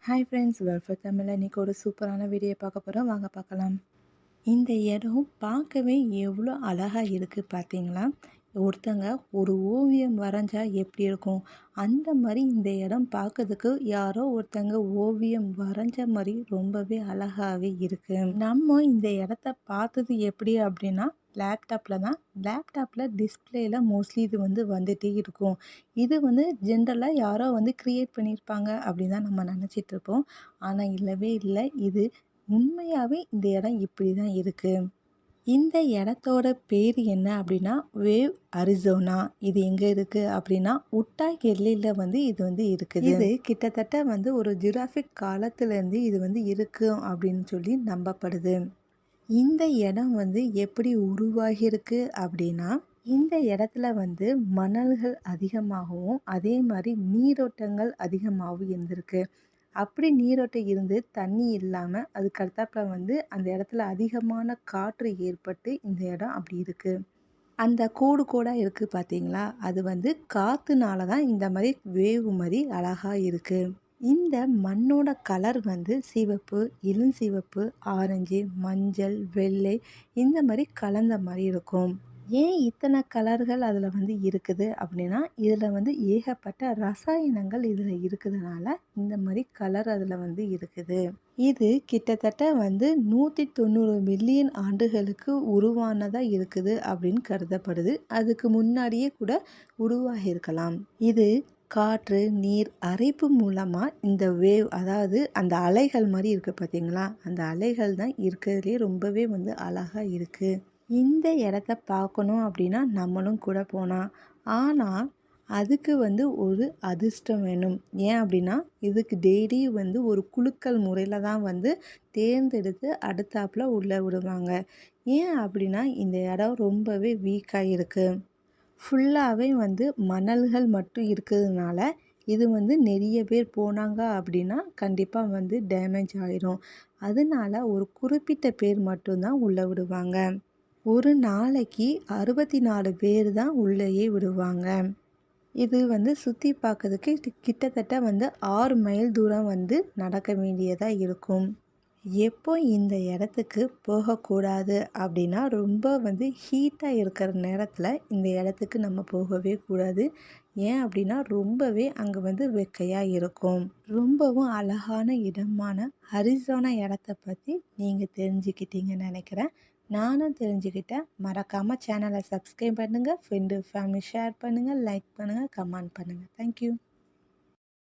Hi friends, welfare தமிழில் இன்றைக்கி ஒரு சூப்பரான வீடியோ பார்க்க போகிறோம். வாங்க பார்க்கலாம். இந்த இடம் பார்க்கவே எவ்வளோ அழகாக இருக்குது பார்த்தீங்களா? ஒருத்தங்க ஒரு ஓவியம் வரைஞ்சா எப்படி இருக்கும், அந்த மாதிரி இந்த இடம் பார்க்கறதுக்கு யாரோ ஒருத்தங்க ஓவியம் வரைஞ்ச மாதிரி ரொம்பவே அழகாகவே இருக்குது. நம்ம இந்த இடத்த பார்த்தது எப்படி அப்படின்னா லேப்டாப்பில் தான். லேப்டாப்பில் டிஸ்பிளேயில் மோஸ்ட்லி இது வந்துகிட்டே இருக்கும். இது ஜென்ரலாக யாரோ க்ரியேட் பண்ணியிருப்பாங்க அப்படின்னு தான் நம்ம நினச்சிட்ருப்போம். ஆனால் இல்லவே இல்லை, இது உண்மையாகவே இந்த இடம் இப்படி தான் இருக்குது. இந்த இடத்தோட பேர் என்ன அப்படின்னா வேவ் அரிசோனா. இது எங்கே இருக்குது அப்படின்னா உட்டா கெல்லியில் இது இருக்குது. இது கிட்டத்தட்ட ஒரு ஜிராஃபிக் காலத்துலேருந்து இது இருக்கும் அப்படின்னு சொல்லி நம்பப்படுது. இந்த இடம் எப்படி உருவாகியிருக்கு அப்படின்னா, இந்த இடத்துல மணல்கள் அதிகமாகவும் அதே மாதிரி நீரோட்டங்கள் அதிகமாகவும் இருந்திருக்கு. அப்படி நீரோட்டம் இருந்து தண்ணி இல்லாமல் அதுக்கு அடுத்தாப்புல அந்த இடத்துல அதிகமான காற்று ஏற்பட்டு இந்த இடம் அப்படி இருக்குது. அந்த கோடு கோடாக இருக்குது பார்த்தீங்களா, அது காற்றுனால தான் இந்த மாதிரி வேவு மாதிரி அழகாக இருக்குது. இந்த மண்ணோட கலர் சிவப்பு, இளஞ்சிவப்பு, ஆரஞ்சு, மஞ்சள், வெள்ளை இந்த மாதிரி கலந்த மாதிரி இருக்கும். ஏன் இத்தனை கலர்கள் அதில் இருக்குது அப்படின்னா, இதில் ஏகப்பட்ட ரசாயனங்கள் இதில் இருக்கிறதுனால இந்த மாதிரி கலர் அதில் இருக்குது. இது கிட்டத்தட்ட 190 மில்லியன் ஆண்டுகளுக்கு உருவானதாக இருக்குது அப்படின்னு கருதப்படுது. அதுக்கு முன்னாடியே கூட உருவாகியிருக்கலாம். இது காற்று, நீர் அரைப்பு மூலமாக இந்த வேவ், அதாவது அந்த அலைகள் மாதிரி இருக்குது பார்த்தீங்களா, அந்த அலைகள் தான் இருக்கிறதுலே ரொம்பவே அழகாக இருக்குது. இந்த இடத்த பார்க்கணும் அப்படின்னா நம்மளும் கூட போனால், ஆனால் அதுக்கு ஒரு அதிர்ஷ்டம் வேணும். ஏன் அப்படின்னா இதுக்கு டெய்லி ஒரு குலுக்கல் முறையில் தான் தேர்ந்தெடுத்து அடுத்தாப்புல உள்ளே விடுவாங்க. ஏன் அப்படின்னா இந்த இடம் ரொம்பவே வீக்காக இருக்குது. ஃபுல்லாகவே மணல்கள் மட்டும் இருக்கிறதுனால இது நிறைய பேர் போனாங்க அப்படின்னா கண்டிப்பாக டேமேஜ் ஆயிரும். அதனால ஒரு குறிப்பிட்ட பேர் மட்டும்தான் உள்ளே விடுவாங்க. ஒரு நாளைக்கு 64 பேர் தான் உள்ளேயே விடுவாங்க. இது சுற்றி பார்க்கறதுக்கு கிட்டத்தட்ட 6 மைல் தூரம் நடக்க வேண்டியதாக இருக்கும். எப்போ இந்த இடத்துக்கு போகக்கூடாது அப்படின்னா, ரொம்ப ஹீட்டாக இருக்கிற நேரத்தில் இந்த இடத்துக்கு நம்ம போகவே கூடாது. ஏன் அப்படின்னா ரொம்பவே அங்கே வெக்கையாக இருக்கும். ரொம்பவும் அழகான இடமான அரிசோனா இடத்த பற்றி நீங்கள் தெரிஞ்சுக்கிட்டீங்கன்னு நினைக்கிறேன். நானும் தெரிஞ்சுக்கிட்டேன். மறக்காமல் சேனலை சப்ஸ்கிரைப் பண்ணுங்கள், ஃப்ரெண்டு ஃபேமிலி ஷேர் பண்ணுங்கள், லைக் பண்ணுங்கள், கமெண்ட் பண்ணுங்கள். தேங்க்யூ.